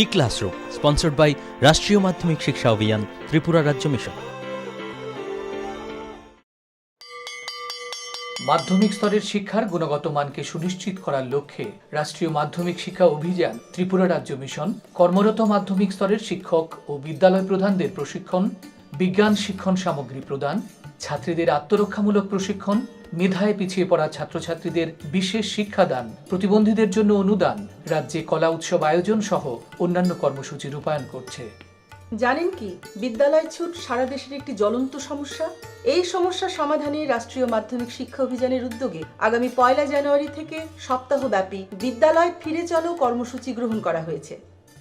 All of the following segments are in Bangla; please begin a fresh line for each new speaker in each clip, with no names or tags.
E-Classroom, sponsored by রাষ্ট্রীয় মাধ্যমিক শিক্ষা অভিযান, ত্রিপুরা রাজ্য মিশন।
মাধ্যমিক স্তরের শিক্ষার গুণগত মানকে সুনিশ্চিত করার লক্ষ্যে রাষ্ট্রীয় মাধ্যমিক শিক্ষা অভিযান, ত্রিপুরা রাজ্য মিশন কর্মরত মাধ্যমিক স্তরের শিক্ষক ও বিদ্যালয় প্রধানদের প্রশিক্ষণ, বিজ্ঞান শিক্ষণ সামগ্রী প্রদান, ছাত্রীদের আত্মরক্ষামূলক প্রশিক্ষণ, মেধায় পিছিয়ে পড়া ছাত্রছাত্রীদের বিশেষ শিক্ষাদান, প্রতিবন্ধীদের জন্য অনুদান, রাজ্যে কলা উৎসব আয়োজন সহ অন্যান্য কর্মসূচি রূপায়ণ করছে।
জানেন কি, বিদ্যালয় ছুট সারা দেশের একটি জ্বলন্ত সমস্যা। এই সমস্যা সমাধানে রাষ্ট্রীয় মাধ্যমিক শিক্ষা অভিযানের উদ্যোগে আগামী 1 জানুয়ারি থেকে সপ্তাহব্যাপী বিদ্যালয় ফিরে চলো কর্মসূচি গ্রহণ করা হয়েছে।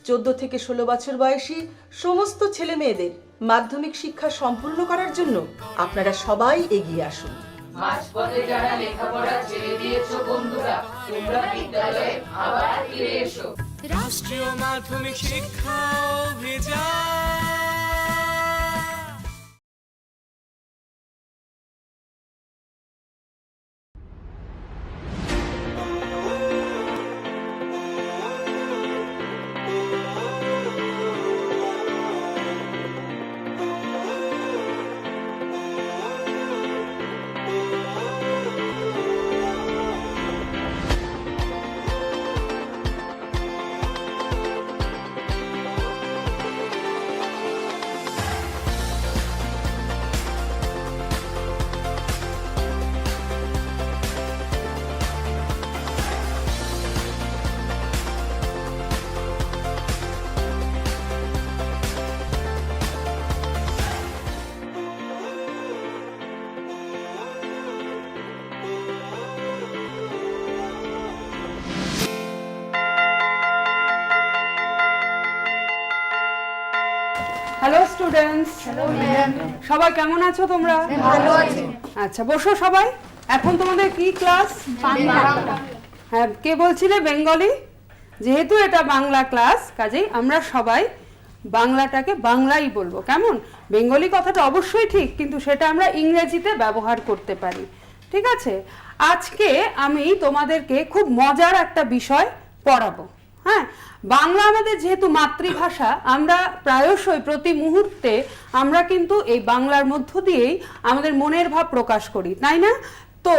14 থেকে 16 বছর বয়সী সমস্ত ছেলে মেয়েদের মাধ্যমিক শিক্ষা সম্পূর্ণ করার জন্য আপনারা সবাই এগিয়ে আসুন।
মাঝপথে যারা লেখাপড়া ছেড়ে দিয়েছো বন্ধুরা, তোমরা বিদ্যালয়ে আবার ফিরে এসো।
রাষ্ট্রীয় মাধ্যমিক শিক্ষা অভিযান।
হ্যালো স্টুডেন্টস, সবাই কেমন আছো তোমরা? আচ্ছা, বসো সবাই। এখন তোমাদের কি ক্লাস? হ্যাঁ, কে বলছিলে? বেঙ্গলি। যেহেতু এটা বাংলা ক্লাস, কাজেই আমরা সবাই বাংলাটাকে বাংলাই বলবো। কেমন? বেঙ্গলি কথাটা অবশ্যই ঠিক, কিন্তু সেটা আমরা ইংরেজিতে ব্যবহার করতে পারি। ঠিক আছে? আজকে আমি তোমাদেরকে খুব মজার একটা বিষয় পড়াবো। হ্যাঁ, বাংলা আমাদের যেহেতু মাতৃভাষা, আমরা প্রায়শই প্রতি মুহূর্তে আমরা কিন্তু এই বাংলার মধ্য দিয়েই আমাদের মনের ভাব প্রকাশ করি, তাই না? তো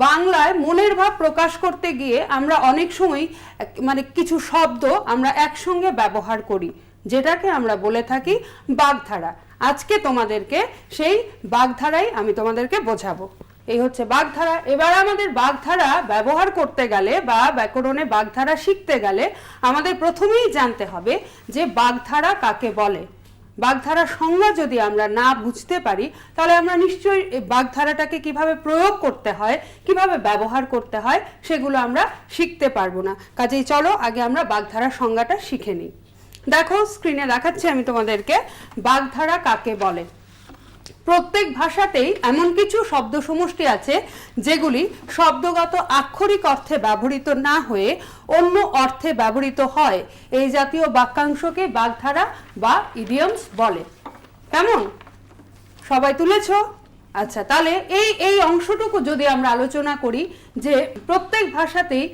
বাংলায় মনের ভাব প্রকাশ করতে গিয়ে আমরা অনেক সময় কিছু শব্দ আমরা একসঙ্গে ব্যবহার করি, যেটাকে আমরা বলে থাকি বাগধারা। আজকে তোমাদেরকে সেই বাগধারাই আমি তোমাদেরকে বোঝাবো। এই হচ্ছে বাগধারা। এবার আমাদের বাগধারা ব্যবহার করতে গেলে বা ব্যাকরণে বাগধারা শিখতে গেলে আমাদের প্রথমেই জানতে হবে যে বাগধারা কাকে বলে। বাগধারার সংজ্ঞা যদি আমরা না বুঝতে পারি, তাহলে আমরা নিশ্চয়ই এই বাগধারাটাকে কিভাবে প্রয়োগ করতে হয়, কিভাবে ব্যবহার করতে হয়, সেগুলো আমরা শিখতে পারবো না। কাজেই চলো আগে আমরা বাগধারার সংজ্ঞাটা শিখে নিই। দেখো, স্ক্রিনে দেখাচ্ছি আমি তোমাদেরকে বাগধারা কাকে বলে। প্রত্যেক ভাষাতেই এমন কিছু শব্দ সমষ্টি আছে যেগুলি শব্দগত আক্ষরিক অর্থে ব্যবহৃত না হয়ে অন্য অর্থে ব্যবহৃত হয়। এই জাতীয় বাক্যাংশকে বাগধারা বা ইডিয়মস বলে। কেমন? সবাই তুলেছো? আচ্ছা, তাহলে এই অংশটুকু যদি আমরা আলোচনা করি যে প্রত্যেক ভাষাতেই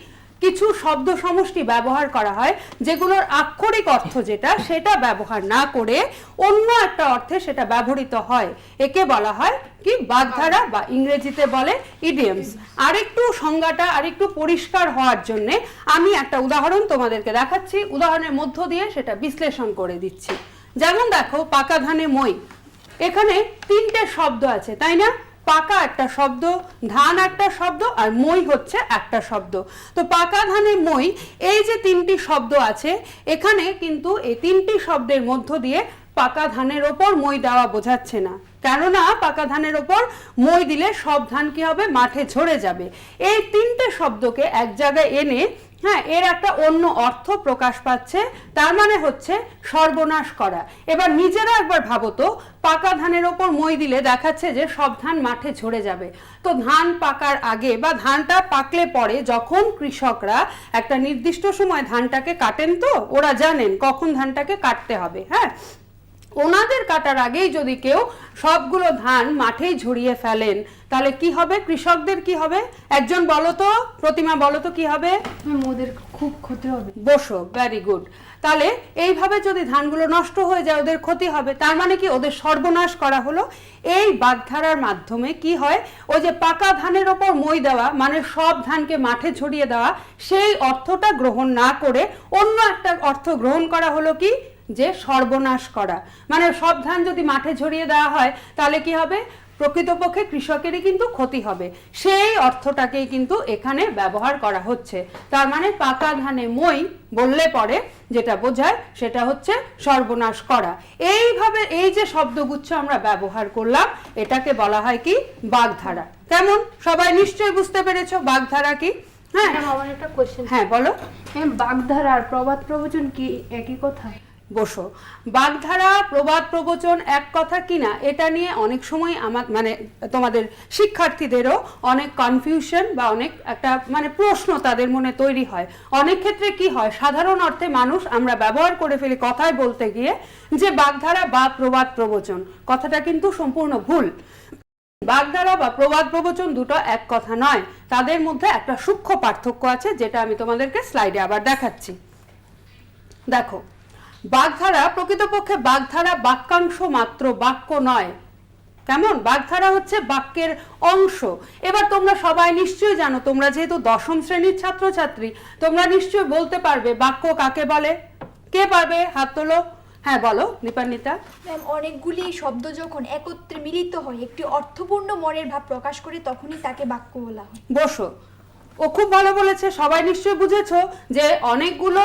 কিছু শব্দ সমষ্টি ব্যবহার করা হয় যেগুলোর আক্ষরিক অর্থ যেটা, সেটা ব্যবহার না করে অন্য একটা অর্থে সেটা ব্যবহৃত হয়, একে বলা হয় কি? বাগধারা বা ইংরেজিতে বলে ইডিয়মস। আরেকটু সংজ্ঞাটা আরেকটু পরিষ্কার হওয়ার জন্য আমি একটা উদাহরণ তোমাদেরকে দেখাচ্ছি, উদাহরণের মধ্য দিয়ে সেটা বিশ্লেষণ করে দিচ্ছি। যেমন দেখো, পাকা ধানে মই। এখানে 3টে শব্দ আছে, তাই না? পাকা একটা শব্দ, ধান একটা শব্দ, আর মই হচ্ছে একটা শব্দ। তো পাকা ধানে মই, এই যে 3টি শব্দ আছে, এখানে কিন্তু এই 3টি শব্দের মধ্য দিয়ে পাকা ধানের ওপর মই দেওয়া বোঝাচ্ছে না। কেননা পাকা ধানের ওপর মই দিলে সব ধান কি হবে? মাঠে ঝরে যাবে। এই 3টে শব্দকে এক জায়গায় এনে হ্যাঁ, এর একটা অন্য অর্থ প্রকাশ পাচ্ছে, তার মানে হচ্ছে সর্বনাশ করা। এবার নিজেরা একবার ভাবো তো, পাকা ধানের ওপর মই দিলে দেখাচ্ছে যে সব ধান মাঠে ঝরে যাবে। তো ধান পাকার আগে বা ধানটা পাকলে পরে যখন কৃষকরা একটা নির্দিষ্ট সময় ধানটাকে কাটেন, তো ওরা জানেন কখন ধানটাকে কাটতে হবে। হ্যাঁ, ওনাদের কাটার আগেই যদি কেউ সবগুলো ধান মাঠেই ঝরিয়ে ফেলেন তাহলে কি হবে, কৃষকদের কি হবে? একজন বলো তো, প্রতিমা বলো তো কি হবে?
ওদের খুব ক্ষতি হবে।
বসো, ভেরি গুড। তাহলে এইভাবে যদি ধানগুলো নষ্ট হয়ে যায় ওদের ক্ষতি হবে, তার মানে কি ওদের সর্বনাশ করা হলো। এই বাগধারার মাধ্যমে কি হয়, ওই যে পাকা ধানের ওপর মই দেওয়া, মানে সব ধানকে মাঠে ছড়িয়ে দেওয়া, সেই অর্থটা গ্রহণ না করে অন্য একটা অর্থ গ্রহণ করা হলো কি, যে সর্বনাশ করা। মানে সব ধান যদি মাঠে ঝরিয়ে দেওয়া হয় তাহলে কি হবে, প্রকৃতপক্ষে কৃষকেরই কিন্তু ক্ষতি হবে। সেই অর্থটাকেই কিন্তু এখানে ব্যবহার করা হচ্ছে। তার মানে পাকা ধানে মই বললে পরে যেটা বোঝায় সেটা হচ্ছে সর্বনাশ করা। এইভাবে এই যে শব্দগুচ্ছ আমরা ব্যবহার করলাম এটাকে বলা হয় কি, বাগধারা। কেমন, সবাই নিশ্চয়ই বুঝতে পেরেছো বাগধারা কি? হ্যাঁ,
আমার একটা কোশ্চেন।
হ্যাঁ বলো।
বাগধারা আর প্রবাদ প্রবচন কি একই কথা?
বসো, বাগধারা প্রবাদ প্রবচন এক কথা কিনা এটা নিয়ে অনেক সময় আমার মানে তোমাদের শিক্ষার্থীদেরও অনেক কনফিউশন বা অনেক একটা মানে প্রশ্ন তাদের মনে তৈরি হয়। অনেক ক্ষেত্রে কি হয়, সাধারণ অর্থে মানুষ আমরা ব্যবহার করে ফেলি কথায় বলতে গিয়ে যে বাগধারা বা প্রবাদ প্রবচন, কথাটা কিন্তু সম্পূর্ণ ভুল। বাগধারা বা প্রবাদ প্রবচন দুটো এক কথা নয়, তাদের মধ্যে একটা সূক্ষ্ম পার্থক্য আছে যেটা আমি তোমাদেরকে স্লাইডে আবার দেখাচ্ছি। দেখো, বাগধারা প্রকৃতপক্ষে বাগধারা বাক্যাংশ মাত্র, বাক্য নয়। কেমন, বাগধারা হচ্ছে বাক্যের অংশ। এবার তোমরা সবাই নিশ্চয়ই জানো, তোমরা যেহেতু দশম শ্রেণীর ছাত্রছাত্রী, তোমরা নিশ্চয়ই বলতে পারবে বাক্য কাকে বলে। কে পারবে, হাত তোলো। হ্যাঁ বলো নিপান্বিতা।
ম্যাম, অনেকগুলি শব্দ যখন একত্রে মিলিত হয় একটি অর্থপূর্ণ মনের ভাব প্রকাশ করে তখনই তাকে বাক্য বলা হয়।
বসো, ও খুব ভালো বলেছে। সবাই নিশ্চয়ই বুঝেছো যে অনেকগুলো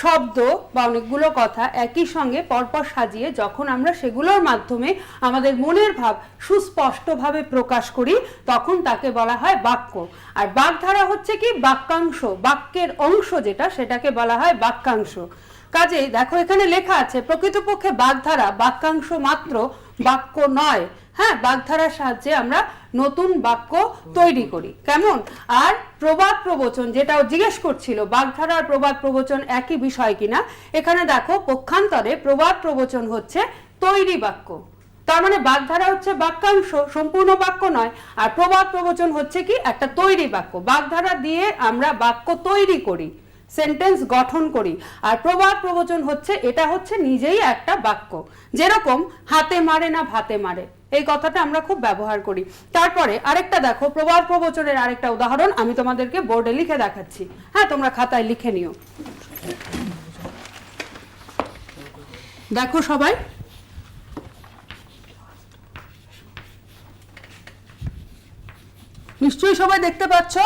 শব্দ বা অনেকগুলো কথা একই সঙ্গে পরপর সাজিয়ে যখন আমরা সেগুলোর মাধ্যমে আমাদের মনের ভাব সুস্পষ্টভাবে প্রকাশ করি তখন তাকে বলা হয় বাক্য। আর বাগধারা হচ্ছে কি, বাক্যাংশ, বাক্যের অংশ যেটা, সেটাকে বলা হয় বাক্যাংশ। কাজেই দেখো এখানে লেখা আছে প্রকৃতপক্ষে বাগধারা বাক্যাংশ মাত্র, বাক্য নয়। হ্যাঁ, বাগধারার সাহায্যে আমরা নতুন বাক্য তৈরি করি। কেমন, আর প্রবাদ প্রবচন যেটাও জিজ্ঞেস করছিল, বাগধারা আর প্রবাদ প্রবচন একই বিষয় কিনা, এখানে দেখো পক্ষান্তরে প্রবাদ প্রবচন হচ্ছে তৈরি বাক্য। তার মানে বাগধারা হচ্ছে বাক্যাংশ, সম্পূর্ণ বাক্য নয়, আর প্রবাদ প্রবচন হচ্ছে কি, একটা তৈরি বাক্য। বাগধারা দিয়ে আমরা বাক্য তৈরি করি, সেন্টেন্স গঠন করি, আর প্রবাদ প্রবচন হচ্ছে এটা হচ্ছে নিজেই একটা বাক্য। যেরকম হাতে মারে না ভাতে মারে, এই কথাটা আমরা খুব ব্যবহার করি। তারপরে আরেকটা দেখো, প্রবাদ প্রবচনের আরেকটা উদাহরণ আমি তোমাদেরকে বোর্ডে লিখে দেখাচ্ছি। হ্যাঁ, তোমরা খাতায় লিখে নিও। দেখো সবাই, নিশ্চয়ই সবাই দেখতে পাচ্ছ।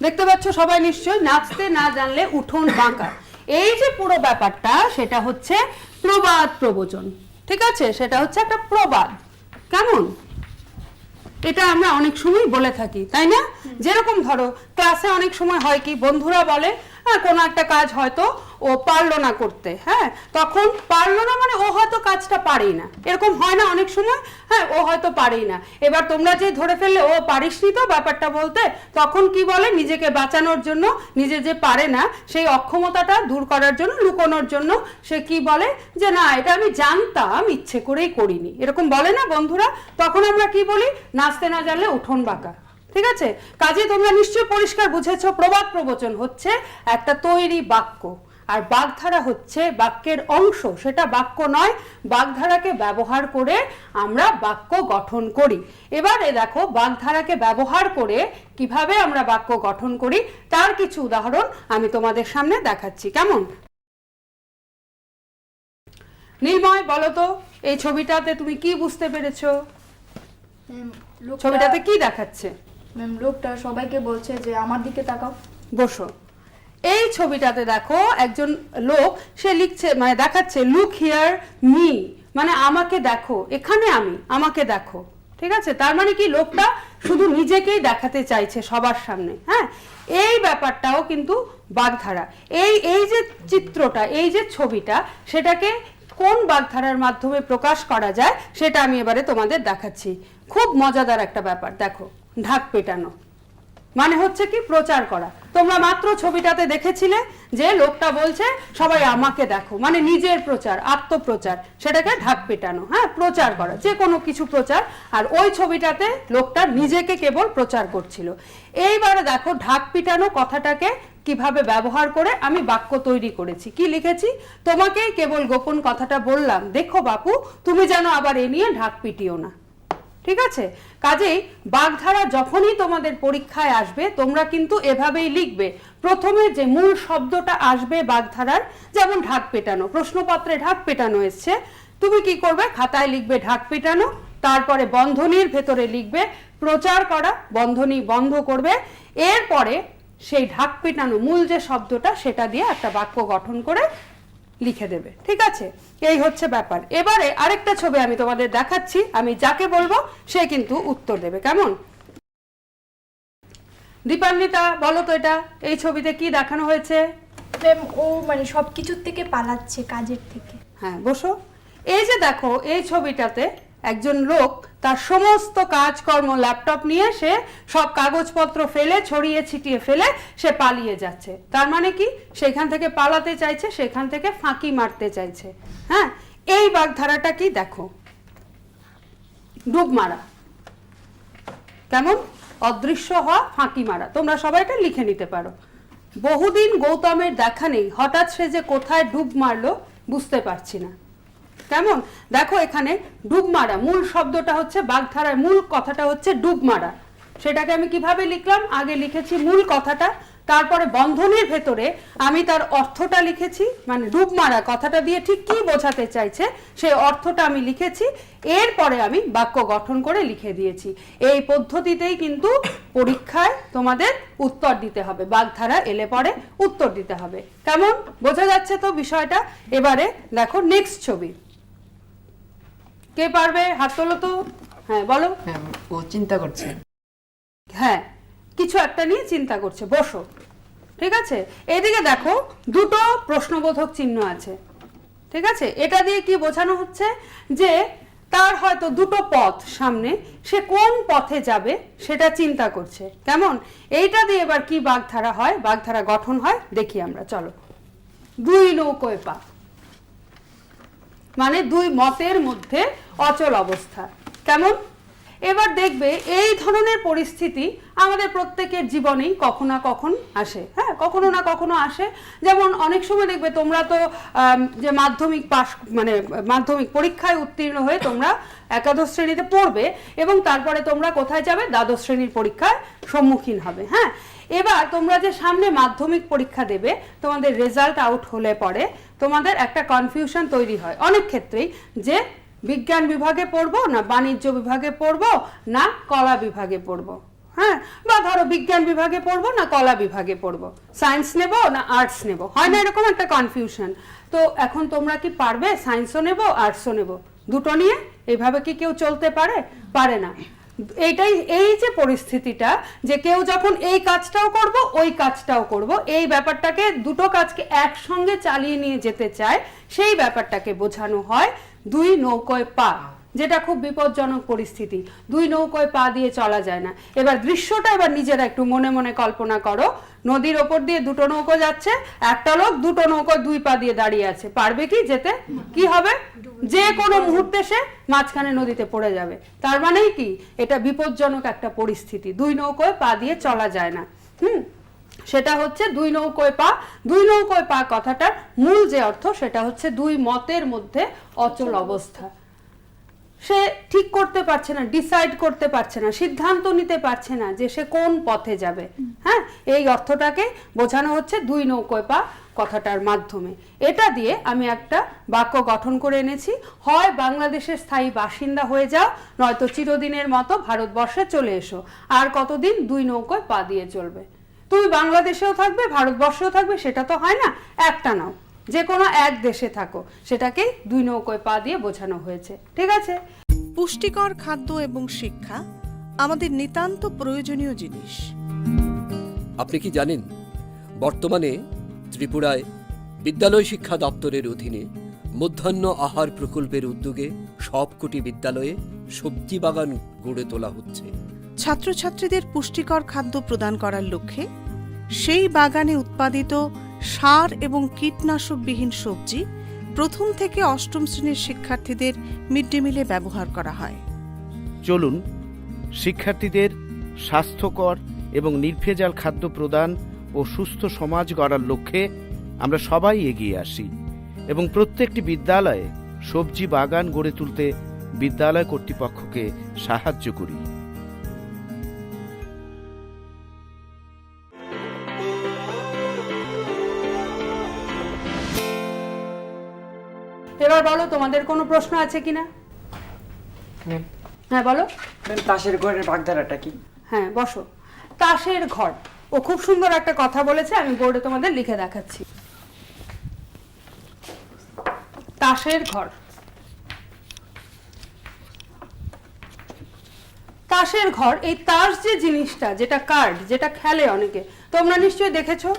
দেখতে পাচ্ছ সবাই নিশ্চয়ই, নাচতে না জানলে উঠোন বাঁকা। এই যে পুরো ব্যাপারটা সেটা হচ্ছে প্রবাদ প্রবচন। ঠিক আছে, সেটা হচ্ছে একটা প্রবাদ। কেমন, এটা আমরা অনেক সময় বলে থাকি, তাই না? যেরকম ধরো ক্লাসে অনেক সময় হয় কি, বন্ধুরা বলে হ্যাঁ কোনো একটা কাজ হয়তো ও পারলো না করতে, হ্যাঁ তখন পারলো না মানে ও হয়তো কাজটা পারেই না, এরকম হয় না অনেক সময়? হ্যাঁ, ও হয়তো পারেই না। এবার তোমরা যে ধরে ফেললে ও পারিসনি তো ব্যাপারটা বলতে, তখন কি বলে, নিজেকে বাঁচানোর জন্য, নিজে যে পারে না সেই অক্ষমতাটা দূর করার জন্য, লুকোনোর জন্য সে কি বলে যে না এটা আমি জানতাম, ইচ্ছে করেই করিনি, এরকম বলে না বন্ধুরা? তখন আমরা কি বলি, নাচতে না জানলে উঠোন বাঁকা। ঠিক আছে, কাজে তোমরা নিশ্চয় পরিষ্কার বুঝেছো, প্রবাদ প্রবচন হচ্ছে একটা তৈরি বাক্য, আর বাগধারা হচ্ছে বাক্যের অংশ, সেটা বাক্য নয়। বাগধারাকে ব্যবহার করে আমরা বাক্য গঠন করি। এবারে দেখো বাগধারাকে ব্যবহার করে কিভাবে আমরা বাক্য গঠন করি তার কিছু উদাহরণ আমি তোমাদের সামনে দেখাচ্ছি। কেমন, নীলময় বলো তো এই ছবিটাতে তুমি কি বুঝতে পেরেছো? ছবিটাতে কি দেখাচ্ছে?
ম্যাম, লোকটা সবাইকে বলছে যে আমার দিকে তাকাও।
বসো, এই ছবিটাতে দেখো একজন লোক, সে লিখছে মানে দেখাচ্ছে লুক হিয়ার মি, মানে আমাকে দেখো, এখানে আমি, আমাকে দেখো। ঠিক আছে, তার মানে কি লোকটা শুধু নিজেকেই দেখাতে চাইছে সবার সামনে। হ্যাঁ, এই ব্যাপারটাও কিন্তু বাগধারা। এই যে চিত্রটা, এই যে ছবিটা, সেটাকে কোন বাগধারার মাধ্যমে প্রকাশ করা যায় সেটা আমি এবারে তোমাদের দেখাচ্ছি। খুব মজাদার একটা ব্যাপার, দেখো, ঢাক পেটানো মানে হচ্ছে কি প্রচার করা। তোমরা মাত্র ছবিটাতে দেখেছিলে যে লোকটা বলছে সবাই আমাকে দেখো, মানে নিজের প্রচার, আত্মপ্রচার, সেটাকে ঢাক পেটানো। হ্যাঁ, প্রচার করা, যে কোনো কিছু প্রচার। আর ওই ছবিটাতে লোকটা নিজেকে কেবল প্রচার করছিল। এইবারে দেখো ঢাক পিটানো কথাটাকে কিভাবে ব্যবহার করে আমি বাক্য তৈরি করেছি। কি লিখেছি? তোমাকে কেবল গোপন কথাটা বললাম, দেখো বাপু তুমি যেন আবার এ নিয়ে ঢাক পিটিও না। ঠিক আছে? কাজেই বাগধারা যখনই তোমাদের পরীক্ষায় আসবে তোমরা কিন্তু এভাবেই লিখবে। প্রথমে যে মূল শব্দটা আসবে বাগধারার, যেমন ঢাক পেটানো, প্রশ্নপত্রে ঢাক পেটানো এসছে, তুমি কি করবে? খাতায় লিখবে ঢাক পেটানো, তারপরে বন্ধনীর ভেতরে লিখবে প্রচার করা, বন্ধনী বন্ধ করবে, এরপরে সেই ঢাক পেটানো মূল যে শব্দটা সেটা দিয়ে একটা বাক্য গঠন করে লিখে দেবে। ঠিক আছে? এই হচ্ছে ব্যাপার। এবারে আরেকটা ছবি আমি তোমাদের দেখাচ্ছি, আমি যাকে বলবো সে কিন্তু উত্তর দেবে। কেমন? দীপান্বিতা বলো তো, এটা এই ছবিতে কি দেখানো হয়েছে?
ম্যাম, ও মানে সবকিছুর থেকে পালাচ্ছে, কাজের থেকে।
হ্যাঁ, বসো। এই যে দেখো এই ছবিটাতে একজন লোক তার সমস্ত কাজকর্ম ল্যাপটপ নিয়ে সে সব কাগজপত্র ফেলে, ছড়িয়ে ছিটিয়ে ফেলে সে পালিয়ে যাচ্ছে। তার মানে কি? সেখান থেকে পালাতে চাইছে, সেখান থেকে ফাঁকি মারতে চাইছে। হ্যাঁ, এই বাগধারাটা কি দেখো, ডুব মারা। কেমন? অদৃশ্য হওয়া, ফাঁকি মারা। তোমরা সবাই এটা লিখে নিতে পারো। বহুদিন গৌতমের দেখা নেই, হঠাৎ সে যে কোথায় ডুব মারলো বুঝতে পারছি না। কেমন? দেখো এখানে ডুব মারা, মূল শব্দটা হচ্ছে বাগধারার মূল কথাটা হচ্ছে ডুব মারা। সেটাকে আমি কিভাবে লিখলাম? আগে লিখেছি মূল কথাটা, তারপরে বন্ধনীর ভেতরে আমি তার অর্থটা লিখেছি, মানে ডুব মারা কথাটা দিয়ে ঠিক কি বোঝাতে চাইছে সেই অর্থটা আমি লিখেছি, এরপরে আমি বাক্য গঠন করে লিখে দিয়েছি। এই পদ্ধতিতেই কিন্তু পরীক্ষায় তোমাদের উত্তর দিতে হবে, বাগধারা এলে পরে উত্তর দিতে হবে। কেমন? বোঝা যাচ্ছে তো বিষয়টা? এবারে দেখো নেক্সট ছবি, কে পারবে? হাত তোলো তো। হ্যাঁ বলো।
ও চিন্তা করছে।
হ্যাঁ, কিছু একটা নিয়ে চিন্তা করছে। বসো। ঠিক আছে? এদিকে দেখো দুটো প্রশ্নবোধক চিহ্ন আছে। ঠিক আছে? এটা দিয়ে কি বোঝানো হচ্ছে? যে তার হয়তো দুটো পথ সামনে, সে কোন পথে যাবে সেটা চিন্তা করছে। কেমন? এইটা দিয়ে এবার কি বাগধারা হয়, বাগধারা গঠন হয় দেখি আমরা। চলো। দুই নৌকোয় পা, মানে দুই মতের মধ্যে অচল অবস্থা। কেমন? এবার দেখবে এই ধরনের পরিস্থিতি আমাদের প্রত্যেকের জীবনেই কখনো না কখন আসে। হ্যাঁ, কখনো না কখনো আসে। যেমন অনেক সময় দেখবে তোমরা তো যে মাধ্যমিক পাশ, মানে মাধ্যমিক পরীক্ষায় উত্তীর্ণ হয়ে তোমরা একাদশ শ্রেণীতে পড়বে এবং তারপরে তোমরা কোথায় যাবে? দ্বাদশ শ্রেণীর পরীক্ষার সম্মুখীন হবে। হ্যাঁ, এবার তোমরা যে সামনে মাধ্যমিক পরীক্ষা দেবে, তোমাদের রেজাল্ট আউট হলে পরে তোমাদের একটা কনফিউশন তৈরি হয় অনেক ক্ষেত্রেই, যে বিজ্ঞান বিভাগে পড়বো না বাণিজ্য বিভাগে পড়বো না কলা বিভাগে পড়বো। হ্যাঁ, বা ধরো বিজ্ঞান বিভাগে পড়বো না কলা বিভাগে পড়বো, সায়েন্স নেব না আর্টস নেব, হয় না এরকম একটা কনফিউশন? তো এখন তোমরা কি পারবে সায়েন্সও নেব আর্টসও নেব দুটো নিয়ে? এইভাবে কি কেউ চলতে পারে? পারে না। এইটাই, এই যে পরিস্থিতিটা, যে কেউ যখন এই কাজটাও করব ওই কাজটাও করব, এই ব্যাপারটাকে, দুটো কাজকে একসঙ্গে চালিয়ে নিয়ে যেতে চায়, সেই ব্যাপারটাকে বোঝানো হয় দুই নৌকোয় পা, যেটা খুব বিপজ্জনক পরিস্থিতি। দুই নৌকোয় পা দিয়ে চলা যায় না। এবার দৃশ্যটা এবার নিজেরা একটু মনে মনে কল্পনা করো। নদীর ওপর দিয়ে দুটো নৌকো যাচ্ছে, একটা লোক দুটো নৌকোয় দুই পা দিয়ে দাঁড়িয়ে আছে। পারবে কি যেতে? কি হবে? যে কোনো মুহূর্তে সে মাঝখানে নদীতে পড়ে যাবে। তার মানেই কি? এটা বিপজ্জনক একটা পরিস্থিতি, দুই নৌকোয় পা দিয়ে চলা যায় না। সেটা হচ্ছে দুই নৌকোয় পা। দুই নৌকোয় পা কথাটার মূল যে অর্থ সেটা হচ্ছে দুই মতের মধ্যে অচল অবস্থা। সে ঠিক করতে পারছে না, ডিসাইড করতে পারছে না, সিদ্ধান্ত নিতে পারছে না যে সে কোন পথে যাবে। হ্যাঁ, এই অর্থটাকে বোঝানো হচ্ছে দুই নৌকোয় পা কথাটার মাধ্যমে। এটা দিয়ে আমি একটা বাক্য গঠন করে এনেছি, হয় বাংলাদেশের স্থায়ী বাসিন্দা হয়ে যাও, নয়তো চিরদিনের মতো ভারতবর্ষে চলে এসো। আর কতদিন দুই নৌকোয় পা দিয়ে চলবে? তুমি বাংলাদেশেও থাকবে ভারতবর্ষেও থাকবে, সেটা তো হয় না। একটা নাও, যে কোনো এক দেশে থাকো, সেটাকে দুই নৌকোয় পা দিয়ে বোঝানো হয়েছে। ঠিক আছে?
পুষ্টিকর খাদ্য এবং শিক্ষা আমাদের নিতান্ত প্রয়োজনীয় জিনিস।
আপনি কি জানেন বর্তমানে ত্রিপুরায় বিদ্যালয় শিক্ষা দপ্তরের অধীনে মধ্যাহ্ন আহার প্রকল্পের উদ্যোগে সবকটি বিদ্যালয়ে সবজি বাগান গড়ে তোলা হচ্ছে।
ছাত্রছাত্রীদের পুষ্টিকর খাদ্য প্রদান করার লক্ষ্যে সেই বাগানে উৎপাদিত সার এবং কীটনাশকবিহীন সবজি প্রথম থেকে অষ্টম শ্রেণীর শিক্ষার্থীদের মিড ডে মিলে ব্যবহার করা হয়।
চলুন শিক্ষার্থীদের স্বাস্থ্যকর এবং নির্ভেজাল খাদ্য প্রদান ও সুস্থ সমাজ গড়ার লক্ষ্যে আমরা সবাই এগিয়ে আসি এবং প্রত্যেকটি বিদ্যালয়ে সবজি বাগান গড়ে তুলতে বিদ্যালয় কর্তৃপক্ষকে সাহায্য করি।
এবার বলো তোমাদের কোনো প্রশ্ন আছে কিনা? হ্যাঁ বলো।
তাসের ঘরের বাগধারাটা কি?
হ্যাঁ বসো। তাসের ঘর, ও খুব সুন্দর একটা কথা বলেছে, আমি বোর্ডে তোমাদের লিখে দেখাচ্ছি। তাসের ঘর। তাসের ঘর, এই তাস যে জিনিসটা, যেটা কার্ড, যেটা খেলে অনেকে, তোমরা নিশ্চয়ই দেখেছো,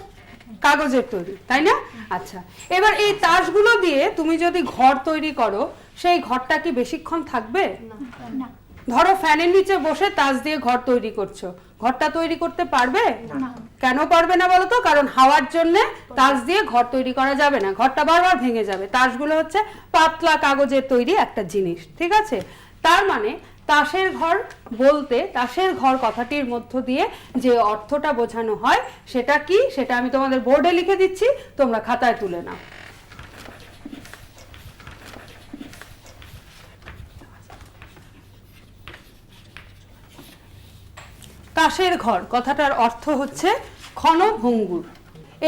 কাগজের তৈরি, তাই না? আচ্ছা, এবার এই তাসগুলো দিয়ে তুমি যদি ঘর তৈরি করো, সেই ঘরটা কি বেশিক্ষণ থাকবে?
না।
ধরো ফ্যানের নিচে বসে তাস দিয়ে ঘর তৈরি করছো, ঘরটা তৈরি করতে পারবে? কেন পারবে না বলো তো? কারণ হাওয়ার জন্য তাস দিয়ে ঘর তৈরি করা যাবে না, ঘরটা বারবার ভেঙে যাবে। তাসগুলো হচ্ছে পাতলা কাগজের তৈরি একটা জিনিস, ঠিক আছে? তার মানে তাসের ঘর বলতে, তাসের ঘর কথাটির মধ্য দিয়ে যে অর্থটা বোঝানো হয় সেটা কি, সেটা আমি তোমাদের বোর্ডে লিখে দিচ্ছি, তোমরা খাতায় তুলে নাও। তাসের ঘর কথাটার অর্থ হচ্ছে ক্ষণভঙ্গুর।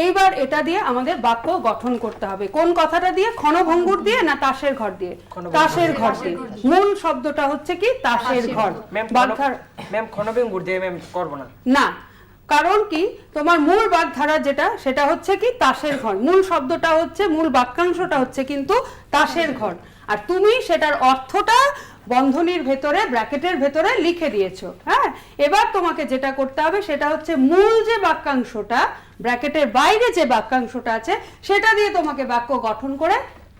এইবার এটা দিয়ে আমাদের বাক্য গঠন করতে হবে। কোন কথাটা দিয়ে? ক্ষণভঙ্গুর দিয়ে না তাসের ঘর দিয়ে? তাসের ঘর দিয়ে। মূল শব্দটা হচ্ছে কি? তাসের ঘর।
ম্যাম ক্ষণভঙ্গুর দিয়ে ম্যাম করব না।
না, কারণ কি, তোমার মূল বাগধারা যেটা, সেটা হচ্ছে কি? তাসের ঘর। মূল শব্দটা হচ্ছে, মূল বাক্যাংশটা হচ্ছে কিন্তু তাসের ঘর, আর তুমি সেটার অর্থটা বন্ধনীর ভেতরে, ব্র্যাকেটের ভেতরে লিখে দিয়েছো। হ্যাঁ, এবার তোমাকে যেটা করতে হবে সেটা হচ্ছে মূল যে বাক্যাংশটা, ব্র্যাকেটের বাইরে যে বাক্যাংশটা আছে, সেটা দিয়ে তোমাকে বাক্য গঠন করে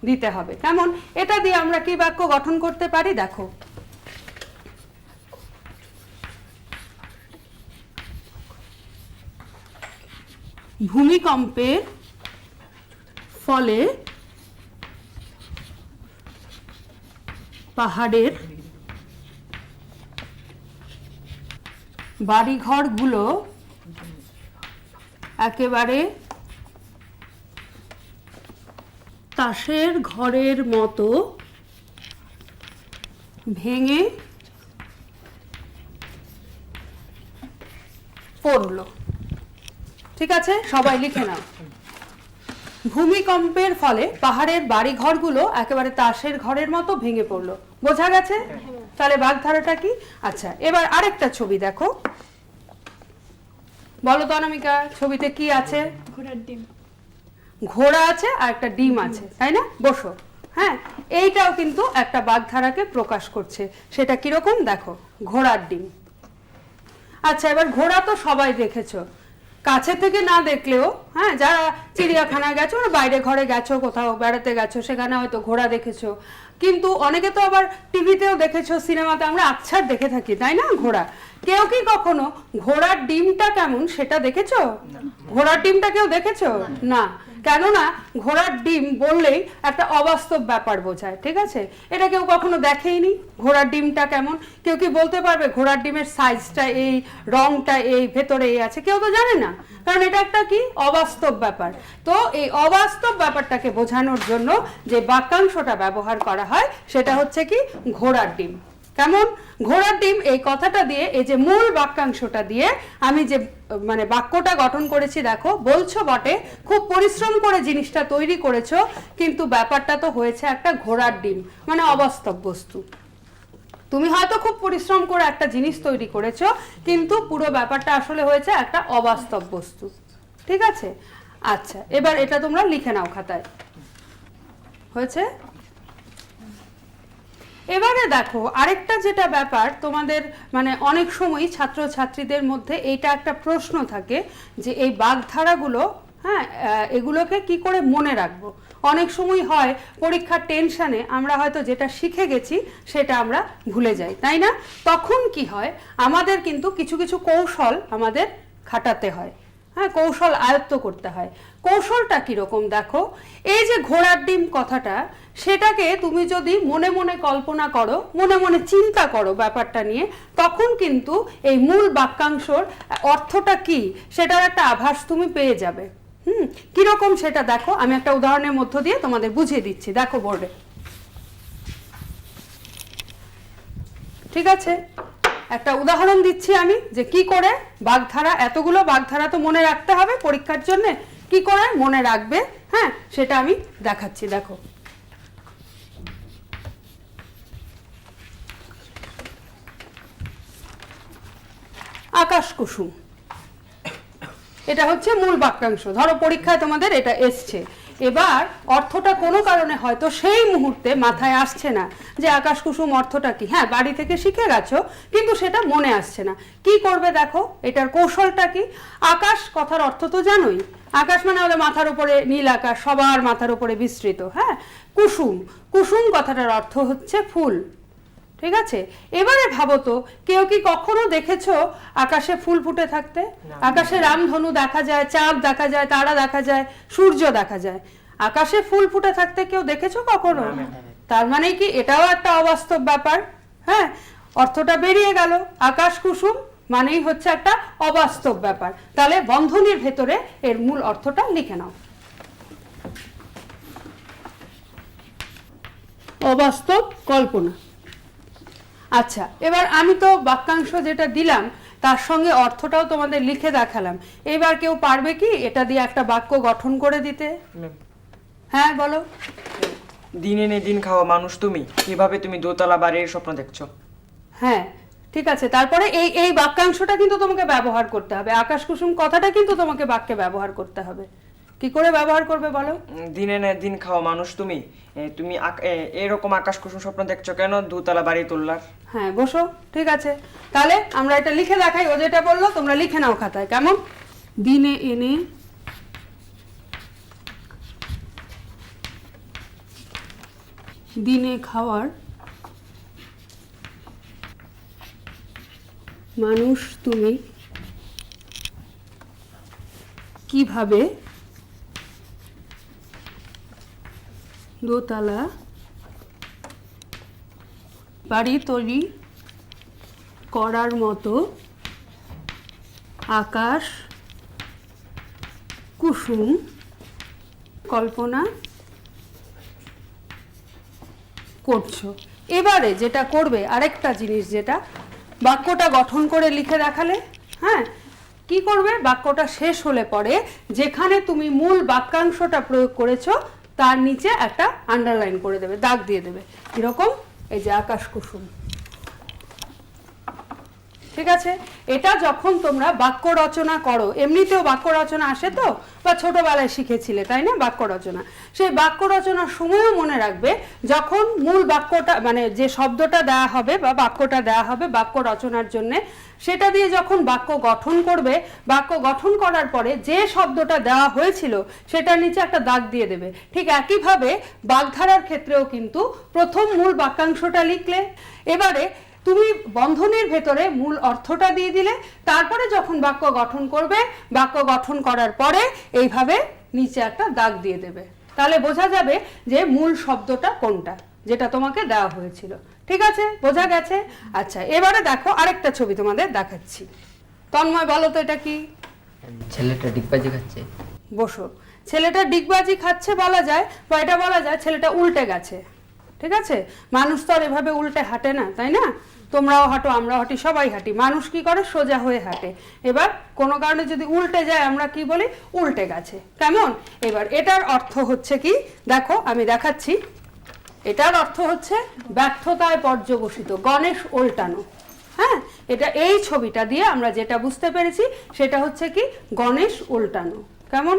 দিতে হবে। কেমন? এটা দিয়ে আমরা কি বাক্য গঠন করতে পারি দেখো। ভূমিকম্পের ফলে পাহাড়ের বাড়িঘরগুলো একেবারে তাসের ঘরের মতো ভেঙে পড়লো। ঠিক আছে, সবাই লিখে নাও। ভূমিকম্পের ফলে পাহাড়ের বাড়িঘরগুলো একেবারে তাসের ঘরের মতো ভেঙে পড়লো। বোঝা গেছে? তাহলে বাগধারাটা কি? আচ্ছা, এবার আরেকটা ছবি দেখো। বলো তো অনামিকা, ছবিতে কি আছে?
ঘোড়ার ডিম।
ঘোড়া আছে আর একটা ডিম আছে, তাই না? বসো। হ্যাঁ, এইটাও কিন্তু একটা বাগধারাকে প্রকাশ করছে। সেটা কিরকম দেখো, ঘোড়ার ডিম। আচ্ছা, এবার ঘোড়া তো সবাই দেখেছো, কাছে থেকে না দেখলেও, হ্যাঁ, যারা চিড়িয়াখানায় গেছো, বাইরে ঘরে গেছো, কোথাও বেড়াতে গেছো, সেখানে হয়তো ঘোড়া দেখেছো। কিন্তু অনেকে তো আবার টিভিতেও দেখেছো, সিনেমাতে আমরা আচ্ছার দেখে থাকি, তাই না? ঘোড়া। কেউ কি কখনো ঘোড়ার ডিমটা কেমন সেটা দেখেছো? ঘোড়ার ডিমটা কেউ দেখেছো? না। কেননা ঘোড়ার ডিম বললেই একটা অবাস্তব ব্যাপার বোঝায়, ঠিক আছে? এটা কেউ কখনো দেখেইনি। ঘোড়ার ডিমটা কেমন, কেউ কি বলতে পারবে ঘোড়ার ডিমের সাইজটা এই, রংটা এই, ভেতরে এই আছে? কেউ তো জানে না, কারণ এটা একটা কি? অবাস্তব ব্যাপার। তো এই অবাস্তব ব্যাপারটাকে বোঝানোর জন্য যে বাক্যাংশটা ব্যবহার করা হয় সেটা হচ্ছে কি? ঘোড়ার ডিম। কেমন? ঘোড়ার ডিম এই কথাটা দিয়ে, এই যে মূল বাক্যাংশটা দিয়ে আমি যে মানে বাক্যটা গঠন করেছি, দেখো, বলছো বটে খুব পরিশ্রম করে জিনিসটা তৈরি করেছো, কিন্তু ব্যাপারটা তো হয়েছে একটা ঘোড়ার ডিম, মানে অবাস্তব বস্তু। তুমি হয়তো খুব পরিশ্রম করে একটা জিনিস তৈরি করেছো, কিন্তু পুরো ব্যাপারটা আসলে হয়েছে একটা অবাস্তব বস্তু। ঠিক আছে? আচ্ছা, এবার এটা তোমরা লিখে নাও খাতায়। হয়েছে? এবারে দেখো আরেকটা যেটা ব্যাপার, তোমাদের মানে অনেক সময় ছাত্রছাত্রীদের মধ্যে এইটা একটা প্রশ্ন থাকে যে এই বাগধারাগুলো, হ্যাঁ, এগুলোকে কি করে মনে রাখবো? অনেক সময় হয় পরীক্ষার টেনশনে আমরা হয়তো যেটা শিখে গেছি সেটা আমরা ভুলে যাই, তাই না? তখন কি হয়, আমাদের কিন্তু কিছু কিছু কৌশল আমাদের খাটাতে হয়, হ্যাঁ, কৌশল আয়ত্ত করতে হয়। কৌশলটা কীরকম দেখো, এই যে ঘোড়ার ডিম কথাটা, সেটাকে তুমি যদি মনে মনে কল্পনা করো, মনে মনে চিন্তা করো ব্যাপারটা নিয়ে, তখন কিন্তু এই মূল বাক্যাংশর অর্থটা কি সেটার একটা আভাস তুমি পেয়ে যাবে। কিরকম সেটা দেখো, আমি একটা উদাহরণের মধ্য দিয়ে তোমাদের বুঝিয়ে দিচ্ছি, দেখো বোর্ডে। ঠিক আছে, একটা উদাহরণ দিচ্ছি আমি, যে কি করে বাগধারা, এতগুলো বাগধারা তো মনে রাখতে হবে পরীক্ষার জন্য, কি করে মনে রাখবে, হ্যাঁ, সেটা আমি দেখাচ্ছি। দেখো, আকাশ কুসুম, এটা হচ্ছে মূল বাক্যাংশ। ধরো পরীক্ষায় তোমাদের এটা এসছে, এবার অর্থটা কোনো কারণে হয়তো সেই মুহূর্তে মাথায় আসছে না যে আকাশ কুসুম অর্থটা কি, হ্যাঁ বাড়ি থেকে শিখে গেছো কিন্তু সেটা মনে আসছে না। কি করবে দেখো, এটার কৌশলটা কি? আকাশ কথার অর্থ তো জানোই, আকাশ মানে আমাদের মাথার উপরে নীল আকাশ, সবার মাথার উপরে বিস্তৃত, হ্যাঁ। কুসুম, কুসুম কথাটার অর্থ হচ্ছে ফুল, ঠিক আছে। এবারে ভাবো তো, কেউ কি কখনো দেখেছো আকাশে ফুল ফুটে থাকতে? আকাশে রামধনু দেখা যায়, চাঁদ দেখা যায়, তারা দেখা যায়, সূর্য দেখা যায়, আকাশে ফুল ফুটে থাকতে কেউ দেখেছো কখনো? তার মানে কি এটাও একটা অবাস্তব ব্যাপার, হ্যাঁ, অর্থটা বেরিয়ে গেল। আকাশ কুসুম মানেই হচ্ছে একটা অবাস্তব ব্যাপার। তাহলে বন্ধনীর ভেতরে এর মূল অর্থটা লিখে নাও, অবাস্তব কল্পনা। আচ্ছা, এবার আমি তো বাক্যাংশ যেটা দিলাম তার সঙ্গে অর্থটাও তোমাদের লিখে দেখালাম। এবার কেউ পারবে কি এটা দিয়ে একটা বাক্য গঠন করে দিতে? হ্যাঁ বলো।
দিন এনে দিন খাওয়া মানুষ তুমি, কিভাবে তুমি দোতলা বাড়ির স্বপ্ন দেখছো?
হ্যাঁ ঠিক আছে, তারপরে এই এই বাক্যাংশটা কিন্তু তোমাকে ব্যবহার করতে হবে, আকাশ কুসুম কথাটা কিন্তু তোমাকে বাক্যে ব্যবহার করতে হবে। কি করে ব্যবহার করবে বলো?
দিন এনে দিন খাওয়া মানুষ তুমি, তুমি এরকম আকাশ কুসুম স্বপ্ন দেখছো কেন দোতলা বাড়ি তুললার?
হ্যাঁ বসো, ঠিক আছে, তাহলে আমরা এটা লিখে দেখাই, ও যেটা বললো তোমরা লিখে নাও খাতায়। কেমন? দিনে এনে দিনে খাওয়ার মানুষ তুমি, কিভাবে দোতলা বাড়ি তৈরি করার মতো আকাশ কুসুম কল্পনা করছো। এবারে যেটা করবে, আরেকটা জিনিস, যেটা বাক্যটা গঠন করে লিখে দেখালে, হ্যাঁ কি করবে, বাক্যটা শেষ হলে পরে যেখানে তুমি মূল বাক্যাংশটা প্রয়োগ করেছো তার নিচে একটা আন্ডারলাইন করে দেবে, দাগ দিয়ে দেবে, এরকম, এই যে আকাশ কুসুম, ঠিক আছে। এটা যখন তোমরা বাক্য রচনা করো, এমনিতেও বাক্য রচনা আসে তো, বা ছোটবেলায় শিখেছিলে তাই না বাক্য রচনা, সেই বাক্য রচনার সময়ও মনে রাখবে যখন মূল বাক্যটা মানে যে শব্দটা দেওয়া হবে বা বাক্যটা দেওয়া হবে বাক্য রচনার জন্যে, সেটা দিয়ে যখন বাক্য গঠন করবে, বাক্য গঠন করার পরে যে শব্দটা দেওয়া হয়েছিল সেটার নিচে একটা দাগ দিয়ে দেবে। ঠিক একইভাবে বাগধারার ক্ষেত্রেও কিন্তু প্রথম মূল বাক্যাংশটা লিখলে, এবারে তুমি বন্ধনীর ভেতরে মূল অর্থটা দিয়ে দিলে, তারপরে যখন বাক্য গঠন করবে, বাক্য গঠন করার পরে এইভাবে নিচে একটা দাগ দিয়ে দেবে, তাহলে বোঝা যাবে যে মূল শব্দটা কোনটা যেটা তোমাকে দেওয়া হয়েছিল। ঠিক আছে, বোঝা গেছে? আচ্ছা, এবারে দেখো আরেকটা ছবি তোমাদের দেখাচ্ছি। তন্ময় বলো তো এটা কি?
ছেলেটা ডিগবাজি খাচ্ছে।
বসো। ছেলেটা ডিগবাজি খাচ্ছে বলা যায়, বা এটা বলা যায় ছেলেটা উল্টে গেছে, ঠিক আছে। মানুষ তো আর এভাবে উল্টে হাঁটে না, তাই না? তোমরাও হাঁটো, আমরাও হাঁটি, সবাই হাঁটি। মানুষ কি করে, সোজা হয়ে হাঁটে। এবার কোনো কারণে যদি উল্টে যায় আমরা কি বলি, উল্টে গেছে, কেমন? এবার এটার অর্থ হচ্ছে কি দেখো, আমি দেখাচ্ছি। এটার অর্থ হচ্ছে ব্যর্থতায় পর্যবসিত, গণেশ উল্টানো। হ্যাঁ, এটা এই ছবিটা দিয়ে আমরা যেটা বুঝতে পেরেছি সেটা হচ্ছে কি গণেশ উল্টানো, কেমন?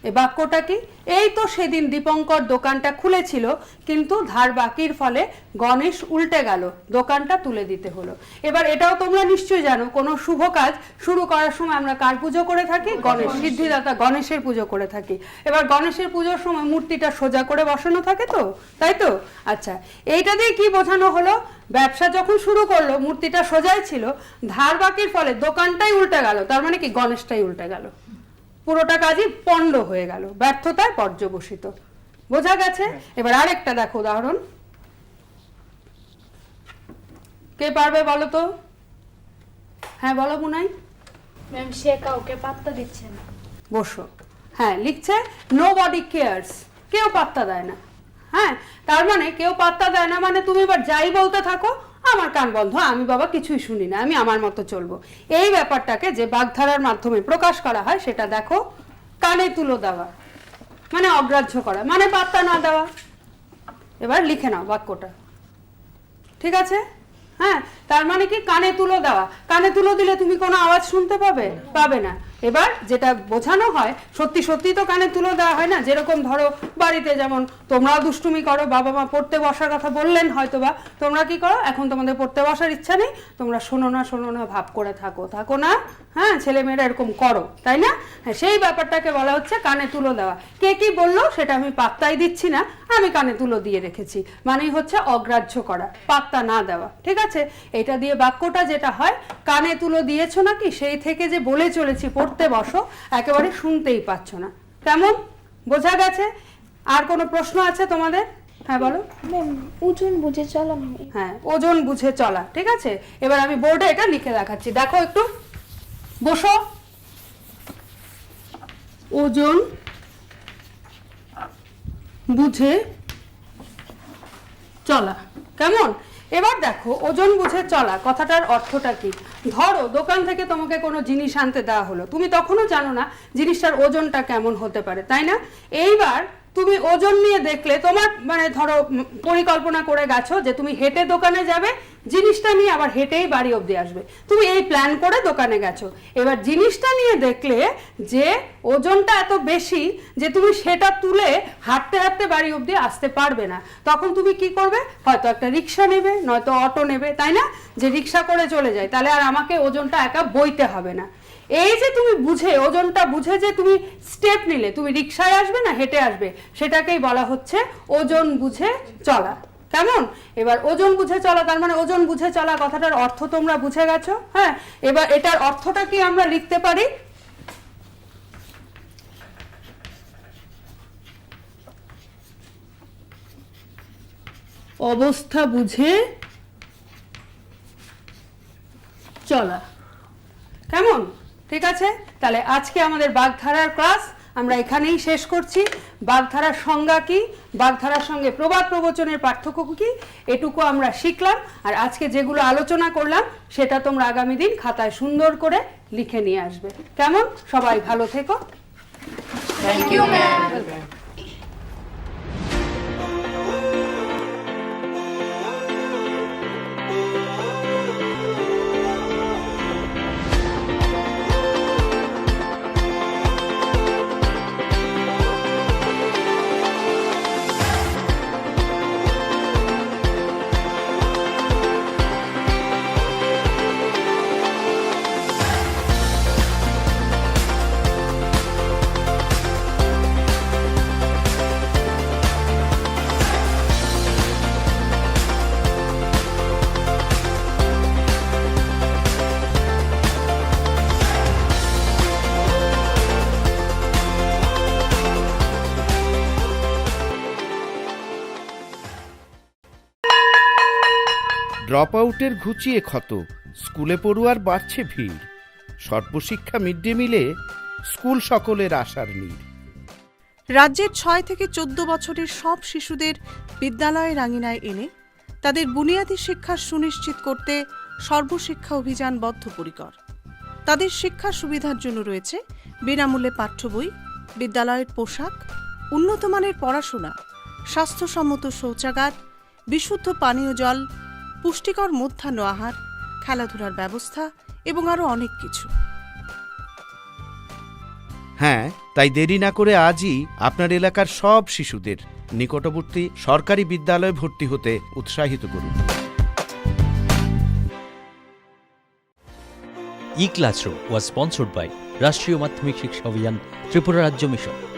এই বাক্যটা কি? এই তো সেদিন দীপঙ্কর দোকানটা খুলেছিল, কিন্তু ধার বাকির ফলে গণেশ উল্টে গেল, দোকানটা তুলে দিতে হলো। এবার এটাও তোমরা নিশ্চয়ই জানো, কোনো শুভ কাজ শুরু করার সময় আমরা কার পুজো করে থাকি? গণেশ, সিদ্ধিদাতা গণেশের পুজো করে থাকি। এবার গণেশের পুজোর সময় মূর্তিটা সোজা করে বসানো থাকে তো, তাই তো? আচ্ছা, এইটা দিয়ে কি বোঝানো হলো? ব্যবসা যখন শুরু করলো মূর্তিটা সোজাই ছিল, ধার বাকির ফলে দোকানটাই উল্টে গেল, তার মানে কি গণেশটাই উল্টে গেল, পুরোটা কাজই পণ্ড হয়ে গেল, ব্যর্থতায় পর্যবসিত। বোঝা গেছে? এবার আরেকটা দেখো উদাহরণ, কে পারবে বলো তো? হ্যাঁ বলো মুনাই।
ম্যাম, সে কাউকে পাত্তা দিচ্ছে না।
বসো। হ্যাঁ, লিখছে নো বডি কেয়ার্স, কেউ পাত্তা দেয় না। হ্যাঁ, তার মানে কেউ পাত্তা দেয় না মানে তুমি এবার যাই বলতে থাকো, আমার কান বন্ধ, আমি বাবা কিছুই শুনি না, আমি আমার মতো চলবো। এই ব্যাপারটাকে যে বাগধারার মাধ্যমে প্রকাশ করা হয় সেটা দেখো, কানে তুলো দেওয়া মানে অগ্রাহ্য করা, মানে পাত্তা না দেওয়া। এবার লিখে নাও বাক্যটা, ঠিক আছে? হ্যাঁ, তার মানে কি? কানে তুলো দেওয়া। কানে তুলো দিলে তুমি কোনো আওয়াজ শুনতে পাবে? পাবে না। এবার যেটা বোঝানো হয়, সত্যি সত্যি তো কানে তুলো দেওয়া হয় না। যেরকম ধরো বাড়িতে যেমন তোমরাও দুষ্টুমি করো, বাবা মা পড়তে বসার কথা বললেন হয়তো, বা তোমরা কি করো, এখন তোমাদের পড়তে বসার ইচ্ছা নেই, তোমরা শোনো না ভাব করে থাকো না। হ্যাঁ, ছেলেমেয়েরা এরকম করো, তাই না? হ্যাঁ, সেই ব্যাপারটাকে বলা হচ্ছে কানে তুলো দেওয়া। কে কি বললো সেটা আমি পাত্তাই দিচ্ছি না, আমি কানে তুলো দিয়ে রেখেছি, মানেই হচ্ছে অগ্রাহ্য করা, পাত্তা না দেওয়া। ঠিক আছে? এটা দিয়ে বাক্যটা যেটা হয়, কানে তুলো দিয়েছো নাকি, সেই থেকে যে বলে চলেছি পড়তে বসো, একেবারে শুনতেই পাচ্ছ না। কেমন? বোঝা গেছে? আর কোনো প্রশ্ন আছে তোমাদের? হ্যাঁ বলো।
ওজন বুঝে চলা।
হ্যাঁ, ওজন বুঝে চলা। ঠিক আছে, এবার আমি বোর্ডে এটা লিখে দেখাচ্ছি, দেখো একটু, বসো। ওজন বুঝে চলা। কেমন? এবার দেখো, ওজন বুঝে চলা কথাটার অর্থটা কি? ধরো দোকান থেকে তোমাকে কোনো জিনিস আনতে দেওয়া হলো, তুমি তখনও জানো না জিনিসটার ওজনটা কেমন হতে পারে, তাই না? এইবার তুমি ওজন নিয়ে দেখলে, তোমার মানে ধরো পরিকল্পনা করে গেছো যে তুমি হেঁটে দোকানে যাবে, জিনিসটা নিয়ে আবার হেঁটেই বাড়ি অবধি আসবে, তুমি এই প্ল্যান করে দোকানে গেছো। এবার জিনিসটা নিয়ে দেখলে যে ওজনটা এত বেশি যে তুমি সেটা তুলে হাঁটতে হাঁটতে বাড়ি অবধি আসতে পারবে না, তখন তুমি কি করবে? হয়তো একটা রিক্সা নেবে, নয়তো অটো নেবে, তাই না? যে রিক্সা করে চলে যায়, তাহলে আর আমাকে ওজনটা একা বইতে হবে না। এই যে তুমি বুঝে, ওজনটা বুঝে যে তুমি স্টেপ নিলে, তুমি রিক্সায় আসবে না হেঁটে আসবে, সেটাকেই বলা হচ্ছে ওজন বুঝে চলা। কেমন? এবার ওজন বুঝে চলা, তার মানে ওজন বুঝে চলা কথাটার অর্থ তোমরা বুঝে গেছো। হ্যাঁ, এবার এটার অর্থটা কি আমরা লিখতে পারি? অবস্থা বুঝে চলা। কেমন? ঠিক আছে, তাহলে আজকে আমাদের বাগধারার ক্লাস আমরা এখানেই শেষ করছি। বাগধারার সংজ্ঞা কি, বাগধারার সঙ্গে প্রবাদ প্রবচনের পার্থক্য কি, এটুকু আমরা শিখলাম। আর আজকে যেগুলো আলোচনা করলাম সেটা তোমরা আগামী দিন খাতায় সুন্দর করে লিখে নিয়ে আসবে। কেমন? সবাই ভালো থেকো।
Thank you ma'am.
ড্রপ আউটের ঘুচিয়ে ক্ষত, স্কুলে পড়ুয়ার বাড়ছে ভিড়, সর্বশিক্ষা মিড ডে মিলে স্কুল সকলের আশার নীড়।
রাজ্যের 6 থেকে 14 বছরের সব শিশুদের বিদ্যালয়ের আঙিনায় এনে তাদের বুনিয়াদী শিক্ষা সুনিশ্চিত করতে সর্বশিক্ষা অভিযান বদ্ধপরিকর। তাদের শিক্ষার সুবিধার জন্য রয়েছে বিনামূল্যে পাঠ্য বই, বিদ্যালয়ের পোশাক, উন্নত মানের পড়াশোনা, স্বাস্থ্যসম্মত শৌচাগার, বিশুদ্ধ পানীয় জল, পুষ্টিকর মধ্যাহ্ন আহার, খেলাধুলার ব্যবস্থা এবং আরও অনেক কিছু।
হ্যাঁ, তাই দেরি না করে আজই আপনার এলাকার সব শিশুদের নিকটবর্তী সরকারি বিদ্যালয়ে ভর্তি হতে উৎসাহিত করুন।
E-Classroom was sponsored by রাষ্ট্রীয় মাধ্যমিক শিক্ষা অভিযান ত্রিপুরা রাজ্য মিশন।